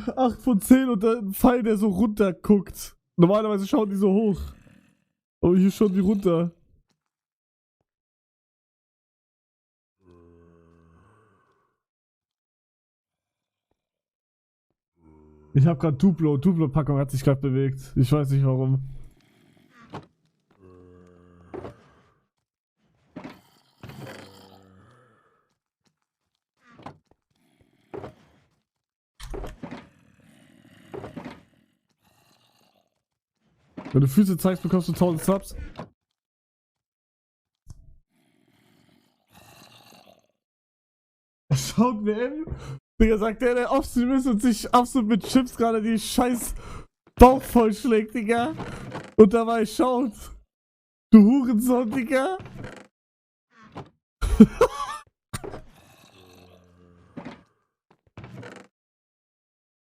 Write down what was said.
8 von 10 und dann ein Pfeil, der so runter guckt. Normalerweise schauen die so hoch. Aber hier schauen die runter. Ich habe gerade Duplo. Duplo-Packung hat sich gerade bewegt. Ich weiß nicht warum. Wenn du Füße zeigst, bekommst du 1000 Subs. Er schaut WM. Digga, sagt der Offstream ist und sich absolut mit Chips gerade die scheiß Bauch vollschlägt, Digga. Und dabei schaut. Du Hurensohn, Digga.